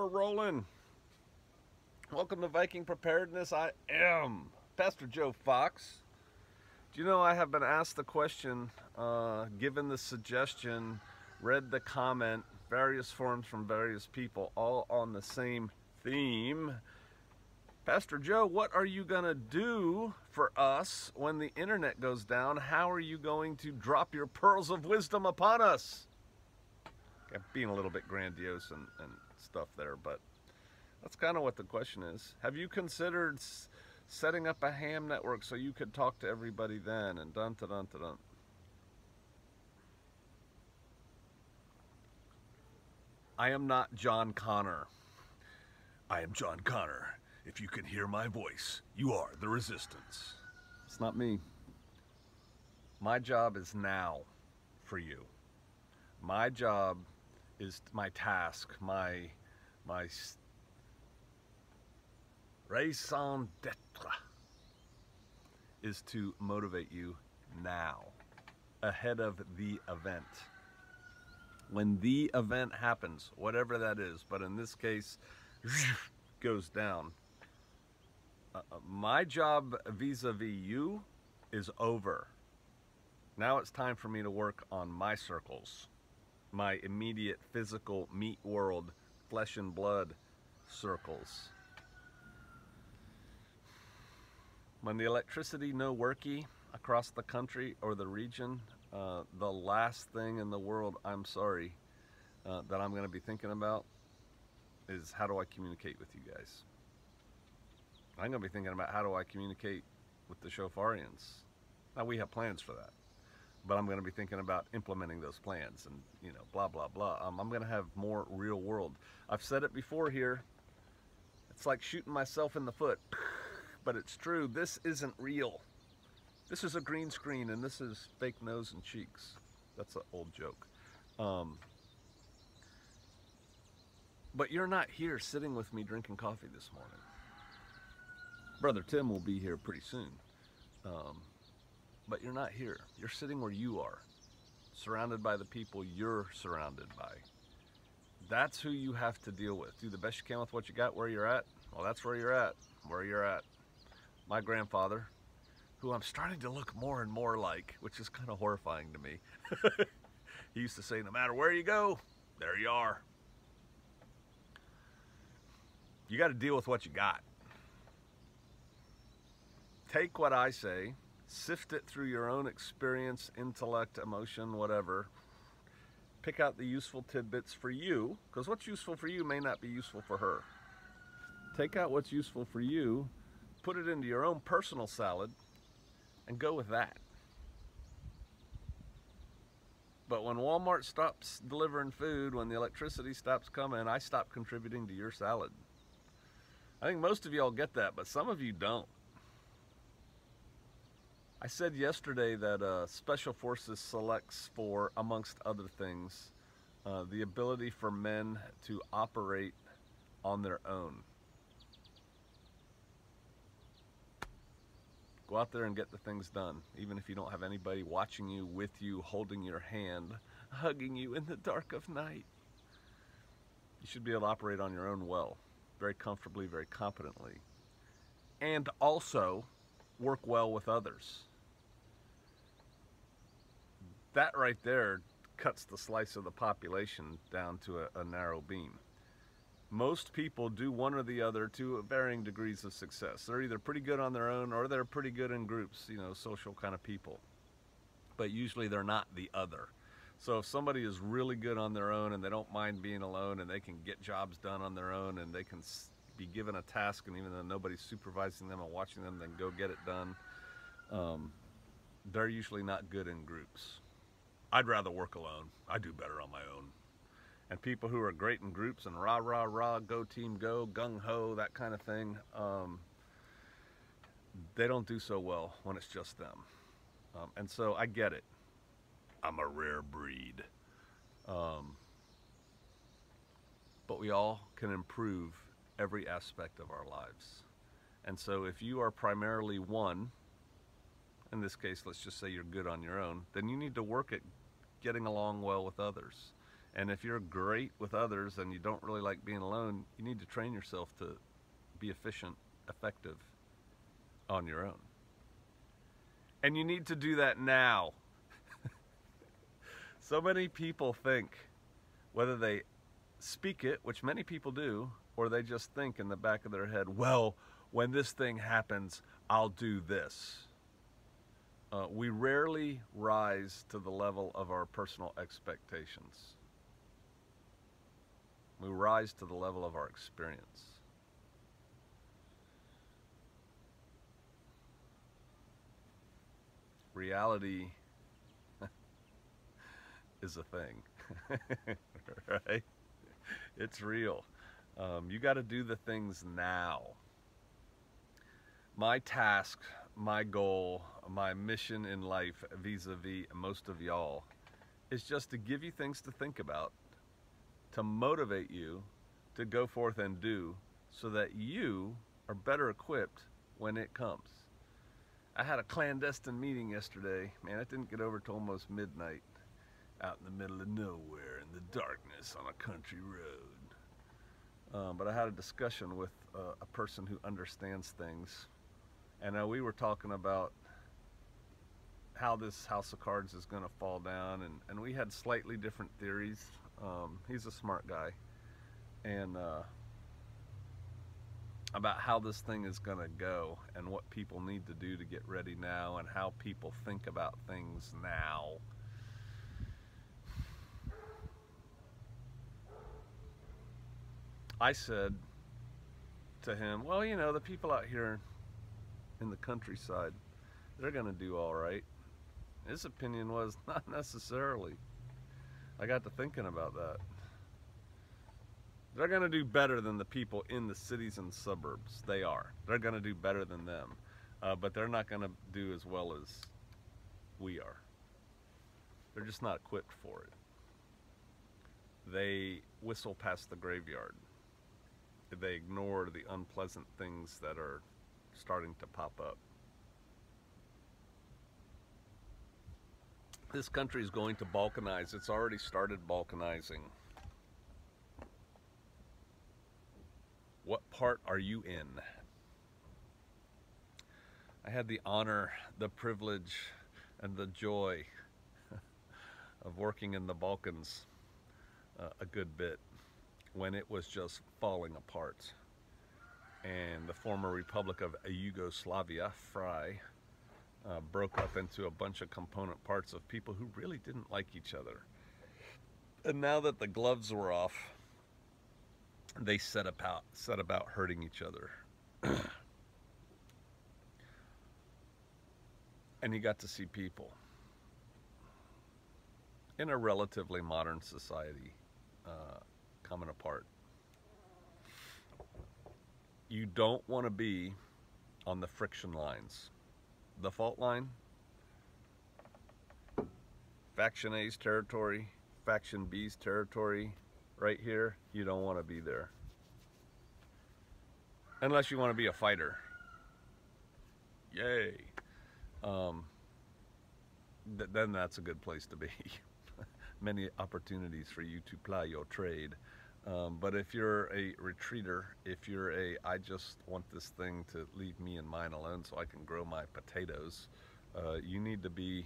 We're rolling. Welcome to Viking Preparedness. I am Pastor Joe Fox. Do you know I have been asked the question, given the suggestion, read the comment, various forms from various people, all on the same theme. Pastor Joe, what are you going to do for us when the internet goes down? How are you going to drop your pearls of wisdom upon us? I'm being a little bit grandiose and stuff there, but that's kind of what the question is. Have you considered setting up a ham network so you could talk to everybody then? And dun dun dun dun. I am not John Connor. I am John Connor. If you can hear my voice, you are the resistance. It's not me. My job is now for you. My job is my task, my raison d'etre is to motivate you now, ahead of the event. When the event happens, whatever that is, but in this case, goes down, my job vis-a-vis you is over. Now it's time for me to work on my circles, my immediate physical meat world, flesh and blood circles. When the electricity no worky across the country or the region, the last thing in the world, I'm sorry, that I'm going to be thinking about is how do I communicate with you guys. I'm going to be thinking about how do I communicate with the Shofarians. Now we have plans for that, but I'm going to be thinking about implementing those plans and, blah, blah, blah. I'm going to have more real world. I've said it before here. It's like shooting myself in the foot, but it's true. This isn't real. This is a green screen and this is fake nose and cheeks. That's an old joke. But you're not here sitting with me drinking coffee this morning. Brother Tim will be here pretty soon. But you're not here. You're sitting where you are, surrounded by the people you're surrounded by. That's who you have to deal with. Do the best you can with what you got where you're at. Well, that's where you're at, My grandfather, who I'm starting to look more and more like, which is kind of horrifying to me. He used to say, no matter where you go, there you are. You got to deal with what you got. Take what I say, sift it through your own experience, intellect, emotion, whatever. Pick out the useful tidbits for you, because what's useful for you may not be useful for her. Take out what's useful for you, put it into your own personal salad, and go with that. But when Walmart stops delivering food, when the electricity stops coming, I stop contributing to your salad. I think most of y'all get that, but some of you don't. I said yesterday that Special Forces selects for, amongst other things, the ability for men to operate on their own. Go out there and get the things done, even if you don't have anybody watching you, with you, holding your hand, hugging you in the dark of night. You should be able to operate on your own well, very comfortably, very competently, and also work well with others. That right there cuts the slice of the population down to a narrow beam. Most people do one or the other to varying degrees of success. They're either pretty good on their own or they're pretty good in groups, social kind of people. But usually they're not the other. So if somebody is really good on their own and they don't mind being alone and they can get jobs done on their own and they can be given a task, and even though nobody's supervising them and watching them, then go get it done, they're usually not good in groups. I'd rather work alone. I do better on my own. And people who are great in groups and rah, rah, rah, go team go, gung-ho, that kind of thing, they don't do so well when it's just them. And so I get it. I'm a rare breed. But we all can improve every aspect of our lives. And so if you are primarily one, in this case, let's just say you're good on your own, then you need to work at getting along well with others. And if you're great with others and you don't really like being alone, you need to train yourself to be efficient, effective on your own. And you need to do that now. So many people think, whether they speak it, which many people do, or they just think in the back of their head, well, when this thing happens, I'll do this. We rarely rise to the level of our personal expectations. We rise to the level of our experience. Reality is a thing, right? It's real. You got to do the things now. My task, my goal, my mission in life vis-a-vis most of y'all is just to give you things to think about, to motivate you to go forth and do, so that you are better equipped when it comes. I had a clandestine meeting yesterday. Man, it didn't get over till almost midnight, out in the middle of nowhere in the darkness on a country road. But I had a discussion with a person who understands things, and we were talking about how this house of cards is going to fall down, and we had slightly different theories. He's a smart guy, and about how this thing is going to go and what people need to do to get ready now and how people think about things now. I said to him, well, you know, the people out here in the countryside, they're going to do all right. His opinion was, not necessarily. I got to thinking about that. They're going to do better than the people in the cities and suburbs. They are. They're going to do better than them. But they're not going to do as well as we are. They're just not equipped for it. They whistle past the graveyard. They ignore the unpleasant things that are starting to pop up. This country is going to balkanize. It's already started balkanizing. What part are you in? I had the honor, the privilege, and the joy of working in the Balkans a good bit when it was just falling apart. And the former Republic of Yugoslavia, FRY, broke up into a bunch of component parts of people who really didn't like each other. And now that the gloves were off, they set about hurting each other. And you got to see people in a relatively modern society coming apart. You don't want to be on the friction lines. The fault line, Faction A's territory, Faction B's territory, right here, you don't want to be there. Unless you want to be a fighter. Yay. Then that's a good place to be. Many opportunities for you to ply your trade. But if you're a retreater, if you're I just want this thing to leave me and mine alone so I can grow my potatoes, you need to be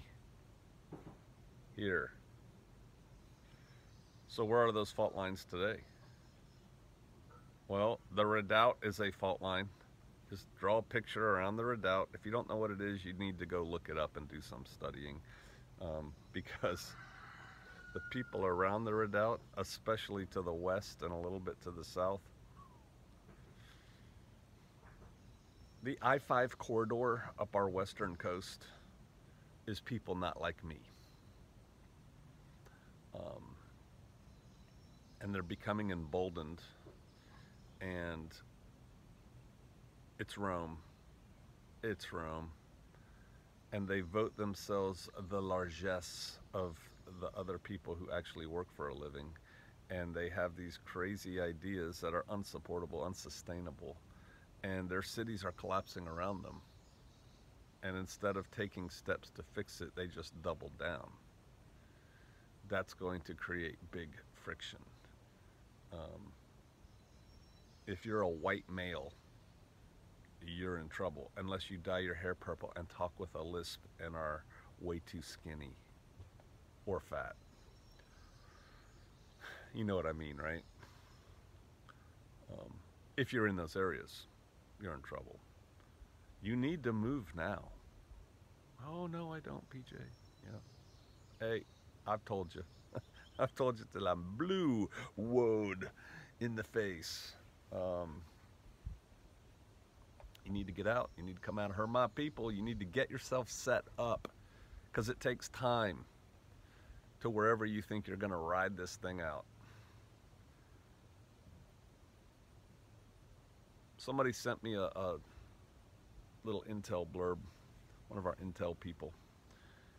here. So where are those fault lines today? Well, the redoubt is a fault line. Just draw a picture around the redoubt. If you don't know what it is, you need to go look it up and do some studying, because the people around the redoubt, especially to the west and a little bit to the south, the I-5 corridor up our western coast is people not like me. And they're becoming emboldened, and it's Rome. It's Rome. And they vote themselves the largesse of the other people who actually work for a living. And they have these crazy ideas that are unsupportable, unsustainable. And their cities are collapsing around them. And instead of taking steps to fix it, they just double down. That's going to create big friction. If you're a white male, you're in trouble unless you dye your hair purple and talk with a lisp and are way too skinny or fat. You know what I mean, right? If you're in those areas, you're in trouble. You need to move now. Oh, no, I don't, PJ. Yeah. Hey, I've told you. I've told you till I'm blue woad in the face. You need to get out. You need to come out and hurt my people. You need to get yourself set up, because it takes time to wherever you think you're going to ride this thing out. Somebody sent me a little intel blurb, one of our intel people,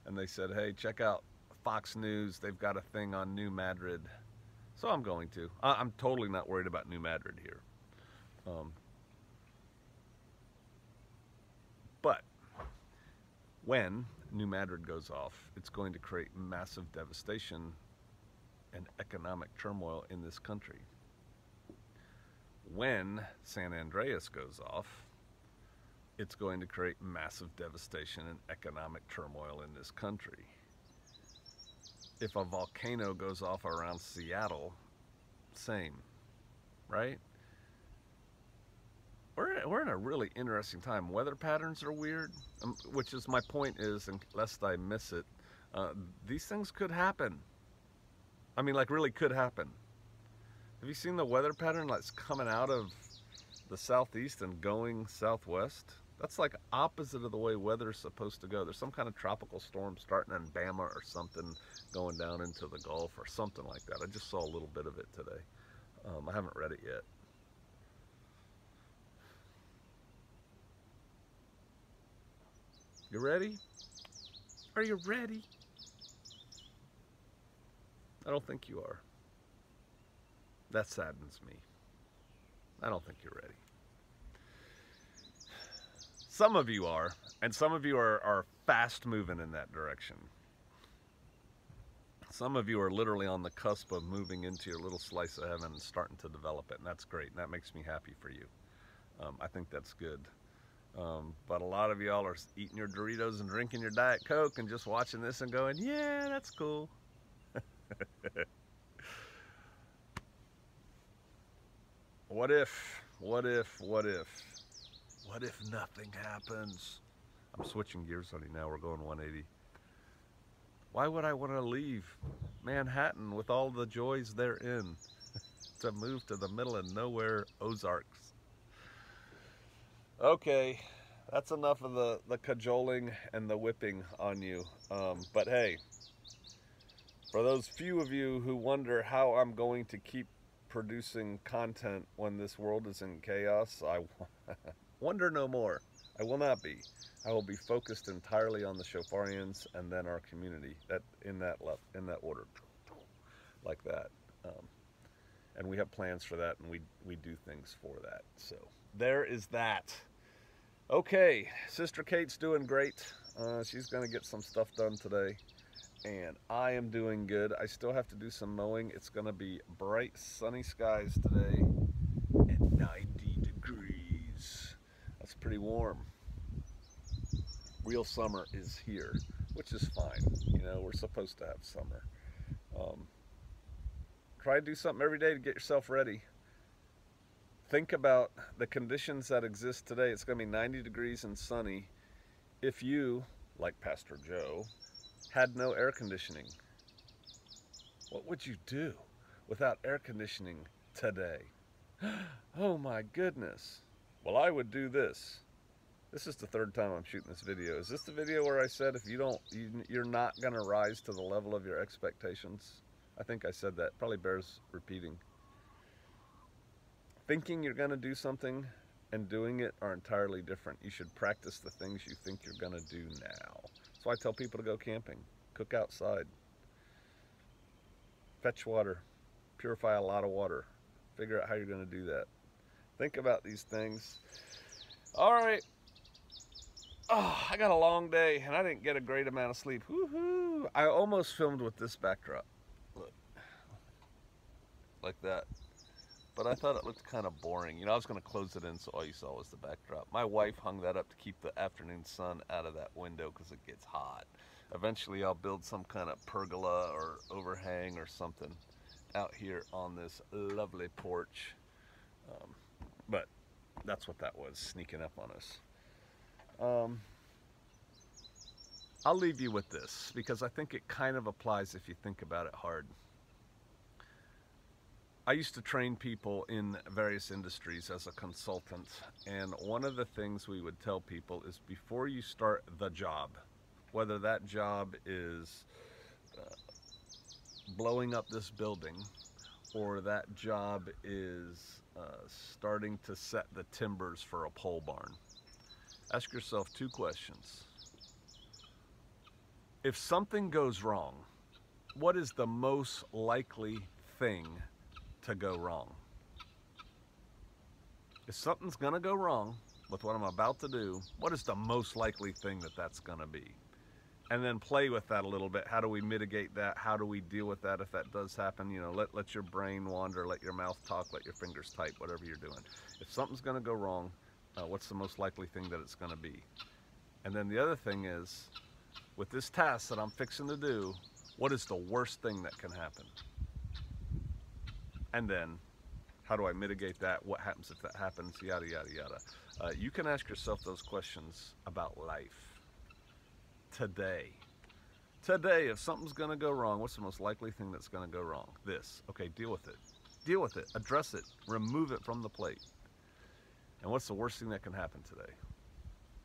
and they said, hey, check out Fox News. They've got a thing on New Madrid. So I'm going to. I'm totally not worried about New Madrid here. But when New Madrid goes off, it's going to create massive devastation and economic turmoil in this country. When San Andreas goes off, it's going to create massive devastation and economic turmoil in this country. If a volcano goes off around Seattle, same, right? We're in a really interesting time. Weather patterns are weird, which is my point is, and lest I miss it, these things could happen. I mean, like really could happen. Have you seen the weather pattern that's coming out of the southeast and going southwest? That's like opposite of the way weather's supposed to go. There's some kind of tropical storm starting in Bama or something going down into the Gulf or something like that. I just saw a little bit of it today. I haven't read it yet. You ready? Are you ready? I don't think you are. That saddens me. I don't think you're ready. Some of you are, and some of you are fast moving in that direction. Some of you are literally on the cusp of moving into your little slice of heaven and starting to develop it, and that's great, and that makes me happy for you. I think that's good. But a lot of y'all are eating your Doritos and drinking your Diet Coke and just watching this and going, yeah, that's cool. What if nothing happens? I'm switching gears on you now. We're going 180. Why would I want to leave Manhattan with all the joys therein to move to the middle of nowhere Ozarks? Okay, that's enough of the cajoling and the whipping on you. But hey, for those few of you who wonder how I'm going to keep producing content when this world is in chaos, I wonder no more. I will not be. I will be focused entirely on the Shofarians and then our community, in that order, like that. And we have plans for that, and we do things for that. So there is that. Okay, Sister Kate's doing great. She's going to get some stuff done today, and I am doing good. I still have to do some mowing. It's going to be bright, sunny skies today and 90 degrees. That's pretty warm. Real summer is here, which is fine. You know, we're supposed to have summer. Try to do something every day to get yourself ready. Think about the conditions that exist today. It's going to be 90 degrees and sunny. If you, like Pastor Joe, had no air conditioning, what would you do without air conditioning today? Oh my goodness. Well, I would do this. This is the third time I'm shooting this video. Is this the video where I said if you're not going to rise to the level of your expectations? I think I said that. Probably bears repeating. Thinking you're going to do something and doing it are entirely different. You should practice the things you think you're going to do now. That's why I tell people to go camping, cook outside, fetch water, purify a lot of water. Figure out how you're going to do that. Think about these things. All right. Oh, I got a long day and I didn't get a great amount of sleep. Woohoo! I almost filmed with this backdrop. Look. like that. But I thought it looked kind of boring. You know, I was going to close it in so all you saw was the backdrop. My wife hung that up to keep the afternoon sun out of that window because it gets hot. Eventually I'll build some kind of pergola or overhang or something out here on this lovely porch. But that's what that was, sneaking up on us. I'll leave you with this because I think it kind of applies if you think about it hard. I used to train people in various industries as a consultant, and one of the things we would tell people is before you start the job, whether that job is blowing up this building or that job is starting to set the timbers for a pole barn, ask yourself two questions. If something goes wrong, what is the most likely thing to go wrong? If something's gonna go wrong with what I'm about to do, what is the most likely thing that that's gonna be? And then play with that a little bit. How do we mitigate that? How do we deal with that if that does happen? You know, let your brain wander, let your mouth talk, let your fingers type, whatever you're doing. If something's gonna go wrong, what's the most likely thing that it's gonna be? And then the other thing is, with this task that I'm fixing to do, what is the worst thing that can happen? And then, how do I mitigate that? What happens if that happens? Yada, yada, yada. You can ask yourself those questions about life. Today, if something's gonna go wrong, what's the most likely thing that's gonna go wrong? This. Okay, deal with it. Deal with it, address it, remove it from the plate. And what's the worst thing that can happen today?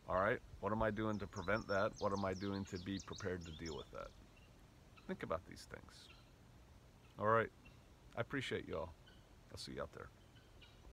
All right, what am I doing to prevent that? What am I doing to be prepared to deal with that? Think about these things. All right, I appreciate y'all. I'll see you out there.